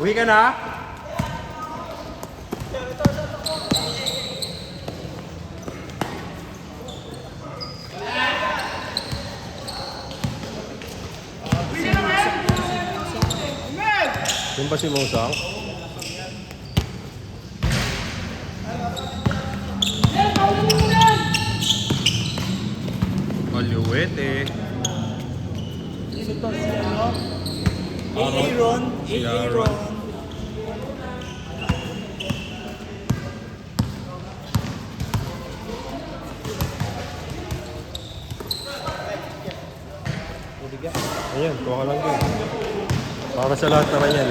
Uwi ka na? Yung ba si Mosang? Maluwete. Sino to? Si ano? Aaron. Si Aaron. Ayan, kuha ka lang din. Para sa lahat naman yan.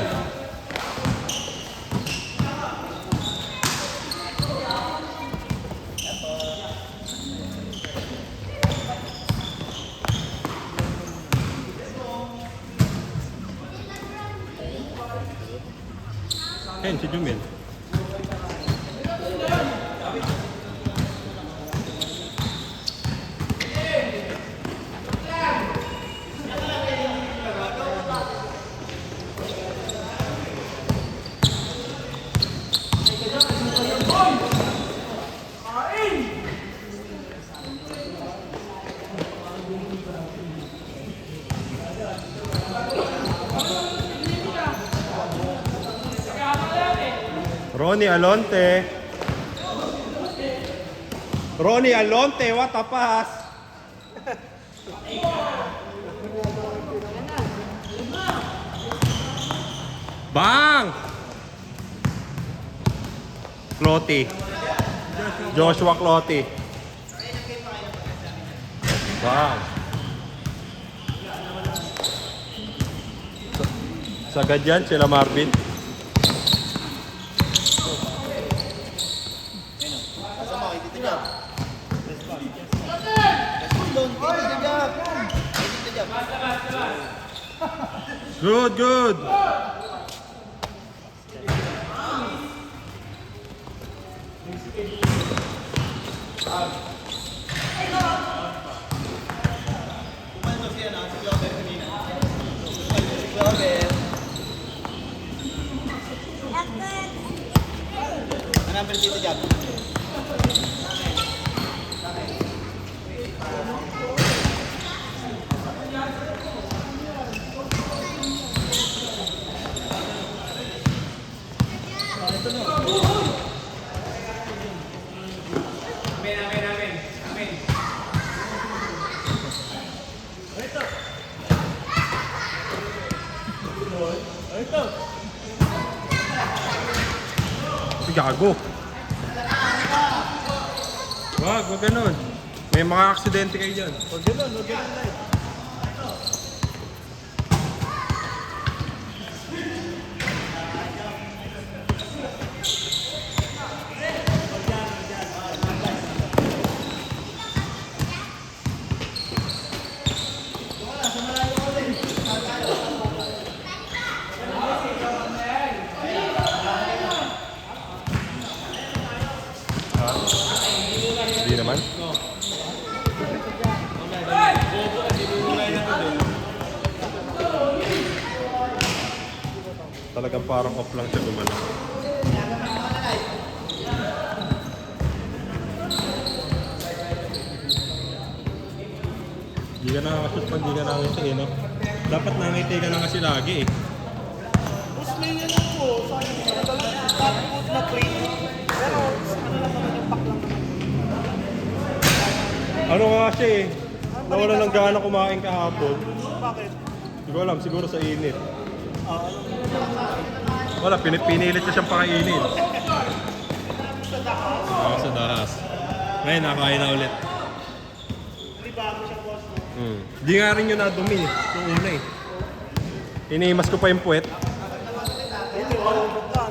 Ken, si Jumil. Ronnie Alonte. Ronnie Alonte, what a pass. Bang! Clotty. Joshua Clotty. Bang! Sagad yan sila Marvin. Good, good. Hanapin dito dyan. Gago. Wag ganun. May mga aksidente kayo dyan. Huwag ganun live. Hindi naman. Talagang parang off lang siya gumalaw. Hindi ka nakakashoot pag hindi ka nakangiti eh, no? Dapat nangiti ka na kasi lagi eh. Mas may ano po, tapos na plate. Pero ano lang naman yung pack lang naman. Ano nga siya eh? Nawala ng gana kumain kahapon. Bakit? Hindi ko alam, siguro sa init. Ano? Wala, pinilit ko siyang pakainin. Oo, sa dahas. Ngayon, nakain na ulit. Hindi ba ako siya boss? Di nga rin yun nadumi eh. Yung una eh. Iniimas ko pa yung puwet. Hindi, marunong ka.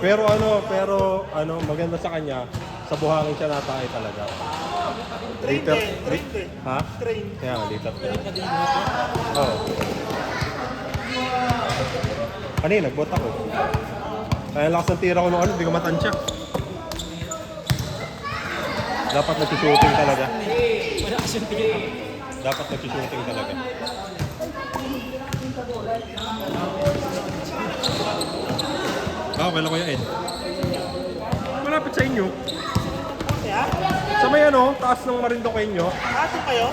Pero maganda sa kanya, sa buhangin siya natay talaga. Train Later, eh. Train eh. ha? Train. Kaya nga, later. Oo. Kanina, nagbot ako. Kaya lakas ng tira ko nung hindi ko matansya. Dapat nag-shooting talaga. Dapat nag-shooting talaga. Okay lang Kuya Ed. Malapit sa inyo. Kaya? Sa may ano, taas ng Marinduque nyo. Ato kayo?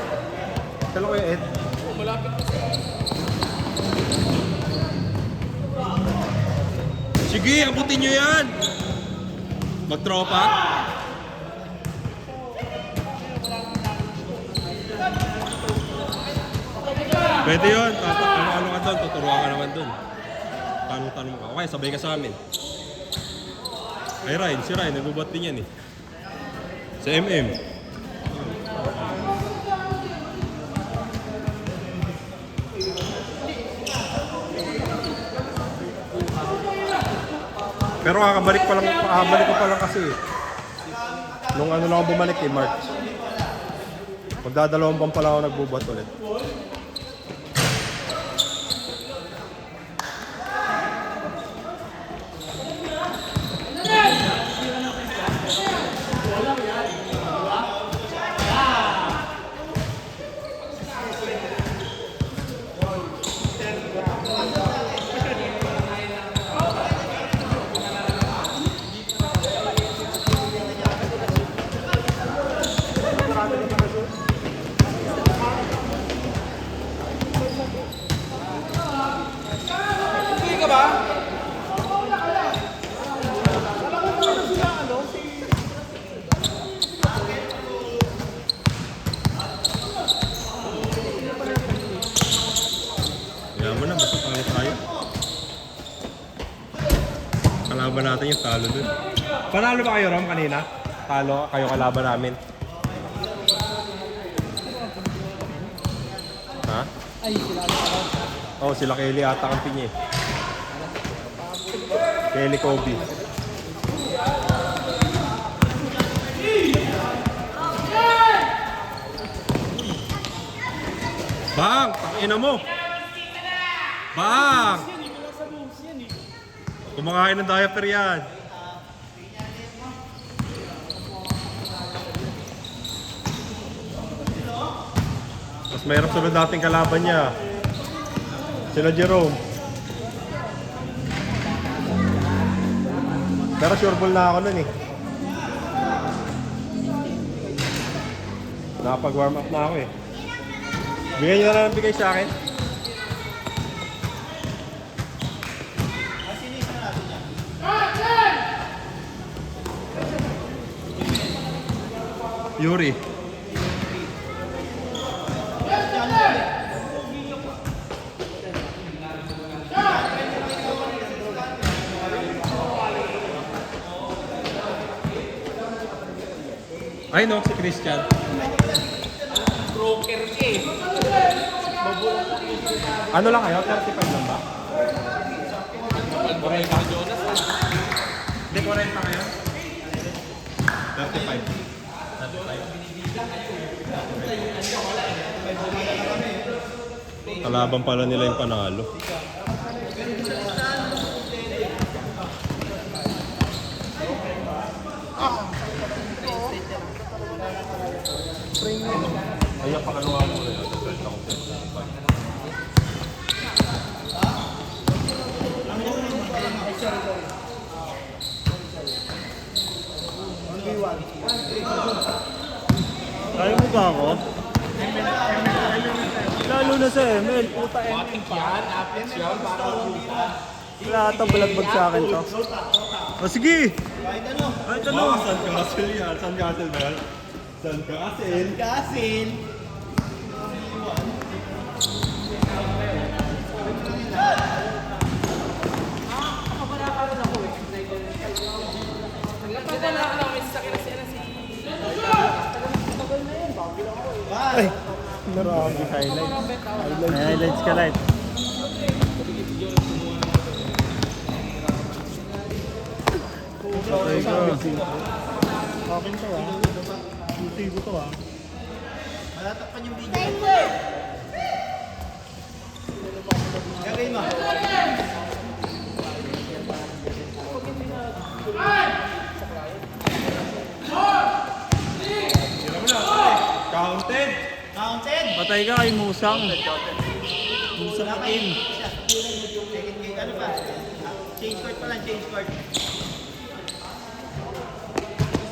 Kala Kuya Ed. Sige, abutin nyo yan! Magtropa? Pwede yun. Ano ka doon? Tuturuan ka naman doon. Tanong-tanong ka. Okay, sabay ka sa amin. Ay Ryan, si Ryan, nagbubat din yan eh. Sa MM. Pero kakabalik ko pa lang kasi. Nung ano lang ako bumalik eh, March. Magdadalawang buwan pa lang ako nagbubat ulit. Hindi ka ba? Kaya mo na, basta talo tayo. Kalaban natin yung talo dun. Panalo ba kayo Rom kanina? Talo kayo kalaban namin. Ha? Ay, sila. Oo, sila Kelly ata kampi niya eh. Kelly Kobe. Bang! Takina mo! Bang! Kumakain ng diaper yan. Mas mahirap sunod dating kalaban niya. Sila Jerome. Pero sure ball na ako nun eh. Nakapag-warm up na ako eh. Bigyan nyo na lang ng bigay sa akin. Yuri. Ay no, si Christian. Broker ka eh. Ano lang kayo? 35 lang ba? 40 ka Jonas. Hindi, 40 kayo? 35. Kalaban pala nila yung panalo. Ayan, pakaluwa mo rin. Kaya mo ba ako? Lalo na sa ML, puta ML pa. Wala ata balagbag sa akin to. O sige! Kahit ano? San Castle yan. San Castle ba yan? San Castle. Kasin. Ay! Marami highlights. May highlights ka light. Okay ko. Akin to ah. YouTube to ah. Malatakpan yung video. Gagawin mo. Counted! Counted. Patay ka kay Musang. Musang itim. Second game, ano ba? Change court pa lang, change court.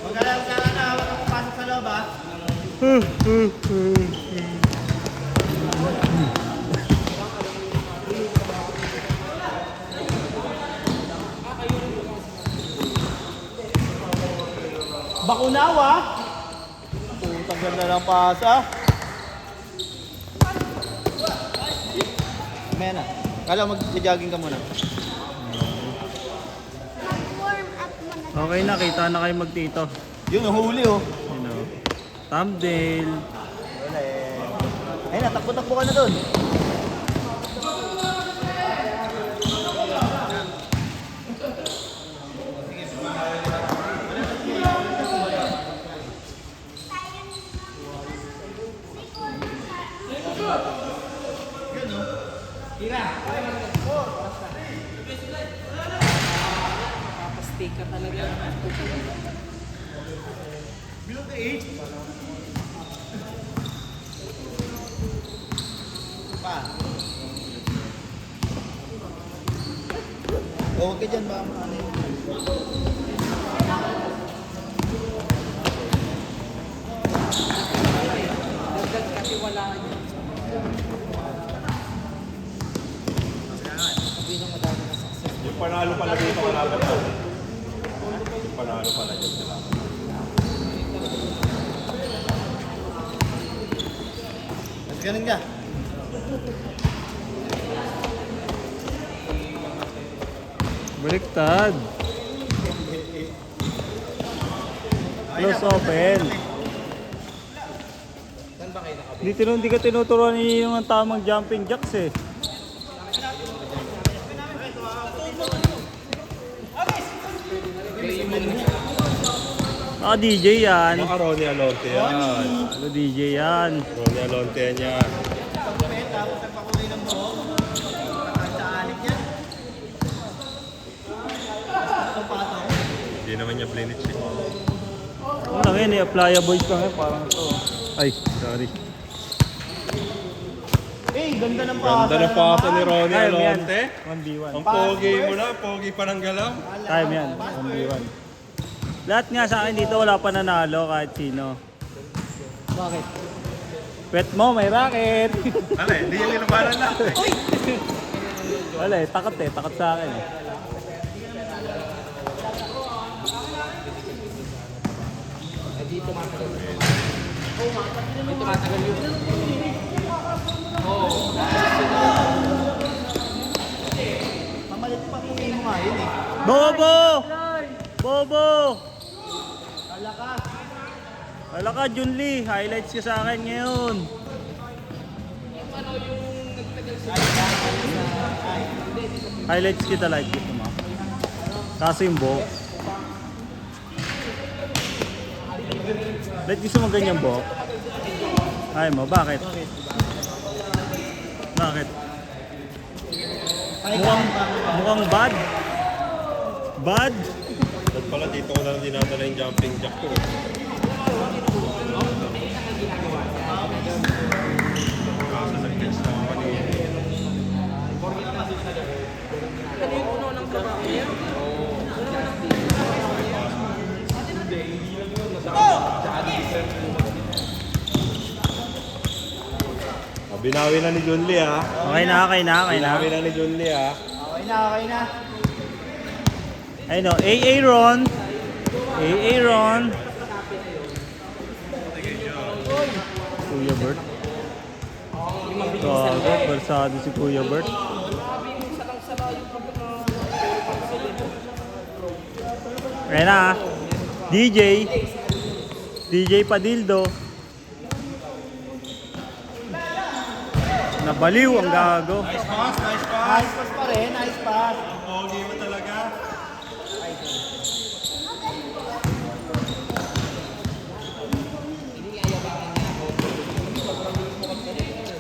Magalaw ka na, huwag kang papasok sa loob ha. Bakunawa! Putang ganda ng pasa. Mena, kala mag-jogging ka muna. Mag-warm up muna. Okay na, kita na kayo magtito. Yun, huli oh. You know. Thumbnail. Wala eh. Ayun na, takbo-takbo ka na doon. Stay ka talaga. Pa. O, huwag ka dyan ba? Ano yun? Dagdag kasi wala niya. Sabihin ng madami na success. Yung panalo pala dito, kalaban to. Yung panalo pala dyan sila. Mas ganun ka. Baliktad. Close open. Hindi ka tinuturuan yung tamang jumping jacks eh. DJ yan. Baka Ronnie Alonte yan. Ano DJ yan? Ronnie Alonte yan yan. Pagpapet, tapos nagpakulay ng buhok. Patay sa anik yan. Itong pato. Hindi naman niya blinich eh. Ano lang yun eh, applyable ka nga parang ito. Ay, sorry. Eh, ganda ng pasa. Ganda ng pasa ni Ronnie Time yan. Alonte. 1v1. Ang pogi mo na, pogi pa ng galaw. Time yan, 1v1. Lahat nga sa akin dito wala pa nanalo kahit sino. Bakit? Pet mo, may racket. Ano eh, hindi yung nilabanan natin. Wala eh, takot sa akin eh. Di tumatagal yun. Di tumatagal yun. Mamalit pa kung mo nga yun eh. Bobo! Bobo! Kalakas. Wala ka, Junli. Highlights ka sa akin ngayon. Highlights kita like ito mo. Kaso yung buhok. Ba't gusto mo ganyan buhok? Ay mo, bakit? Bakit? Mukhang bad? Bad? Ba't pala dito ko na lang dinadala yung jumping jack ko eh. Kaso nag-catch na ako kanina. Ano yung uno ng trabaho niya? Binawi na ni Junli ha. Okay na. Binawi na ni Junli ha. Okay na. Ay no, AA Ron. Kuya Bert. Gago, bersado si Kuya Bert. Kaya na ah. DJ Padildo. Nabaliw ang gago. Nice pass pa rin, nice pass. Pogi mo talaga.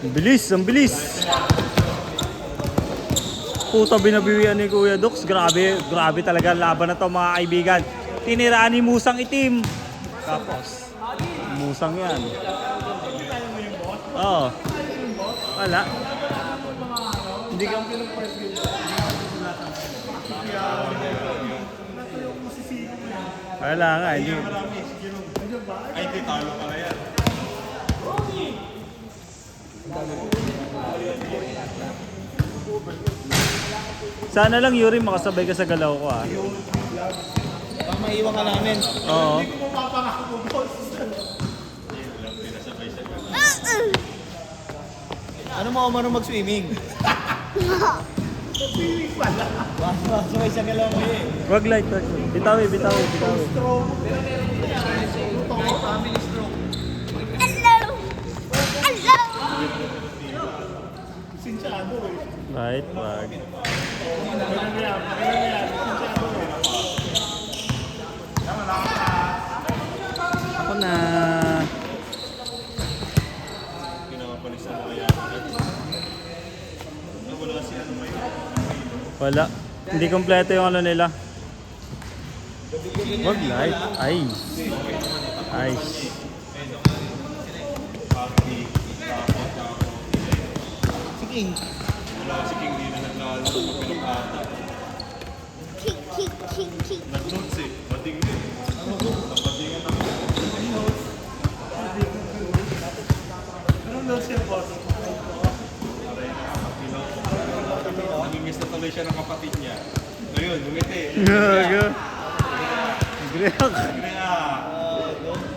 Ang bilis. Puta, binabiwian ni Kuya Dux. Grabe talaga ang laban na to mga kaibigan. Tiniraan ni Musang Itim. Tapos, Musang yan. Oo. Wala. Hindi ka... Wala nga, hindi. Ay, hindi, talo pala yan. Sana lang Yuri makasabay ka sa galaw ko ah. Baka maiwan ka namin. Oo. Ano mo marunong mag-swimming? Swimming pala. Sabay sa galaw mo eh. Wag light, wag. Bitawi, bitawi, bitawi. Family stroke. Hello! Hello! Sinsyado eh. Right, wag. Ako na. Pinakapalis na mga yan. Wala si ano may... Wala. Hindi kompleto yung ano nila. Wag light. Ay. Ay. Si King. Wala si King, hindi na naglalaro pag pinapata. Kick, kick, kick, kick. Nag-notes eh. Bating din. Napatingan ako. Anong notes yan, boss? Namimiss na tuloy siya ng kapatid niya. Ngayon, bumiti. Gago. Mag-react. Kaya,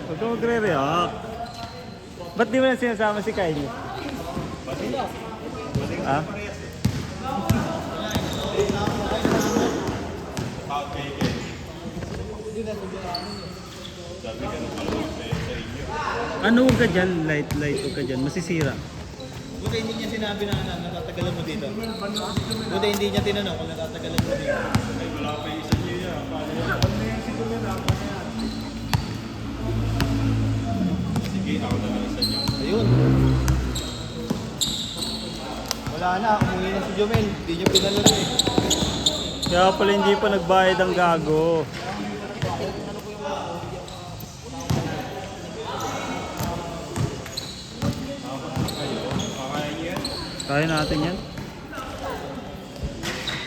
Huwag ka magre-react. Ba't di mo na sinasama si Kylie? Ha? okay, okay. Sabi ka nung palawag sa inyo. Ano huwag ka dyan? Light, light. Huwag ka dyan. Masisira. Buti hindi niya sinabi na natatagalan mo dito. Buti hindi niya tinanong kung natatagalan mo dito. Ay, wala pa yung isa niyo yan. Paano yan? Sige, ako na lang isa niyo. Ayun. Wala na, umuwi na si Jomel. Hindi niya pinalaro eh. Kaya pala hindi pa nagbayad ang gago. Kakain niyo yan? Kaya natin yan.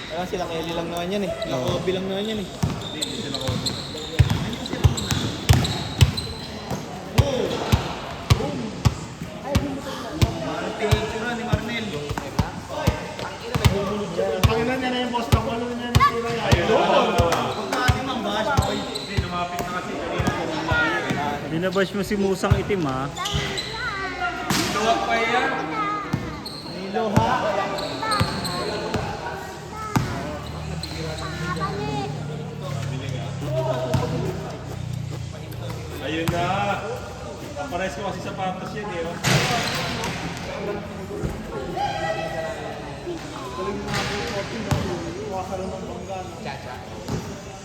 Kaya sila Kelly lang naman yan eh. Sila Kobe lang naman yan eh. Hindi sila ko. Parang pinicture ni Marnel. Pangilan niya na yung boss ng walo niya na sila yan. Huwag natin mang bash boy. Hindi, lumapit na kasi kanina kung layo eh. Binabash mo si Musang Itim ha. Luwag pa yan. Nilo ha. Ayun na. Pares ko kasi sapatos yan eh. Oh.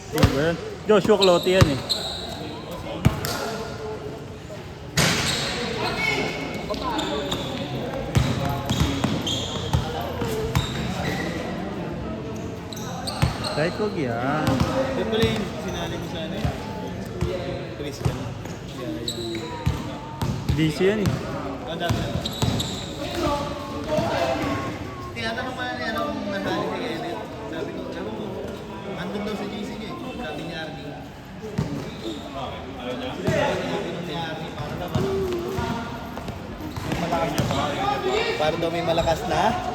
Diba yan? Joshua Clote yan eh. Kahit wag yan. Ito pala yung sinali ko sa ano eh. Christian. DC yan eh. Ang dami na. Tinatanong pa niya ano kung nasali si Kenneth. Sabi ko, andun daw sa GC niya eh. Sabi niya Arnie. Sabi ni Arnie, para naman. Para daw may malakas na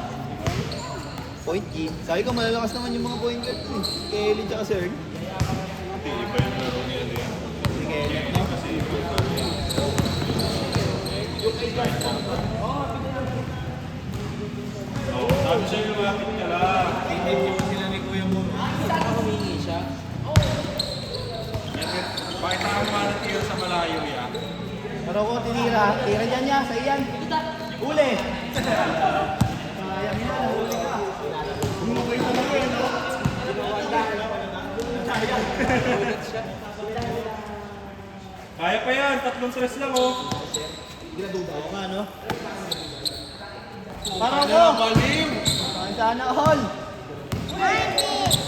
point G. Sabi ko malalakas naman yung mga point guard eh. Kelly tsaka Sir. Hindi, iba yung laro niya eh. Si Kenneth, no? Kasi oh, sabi sa'yo lumapit ka lang. Hindi pa sila ni Kuya Mo. Saan ako humingi siya? Bakit ako manatira sa malayo yan? Pero ko tinira, tira dyan niya, sa iyan. Uli! Sayang yan, huli ka. Bumabay talaga eh, no? Kaya pa yan, 3 stress lang oh. Oo nga, no? Para mo! Balim! Sana all! Marnie!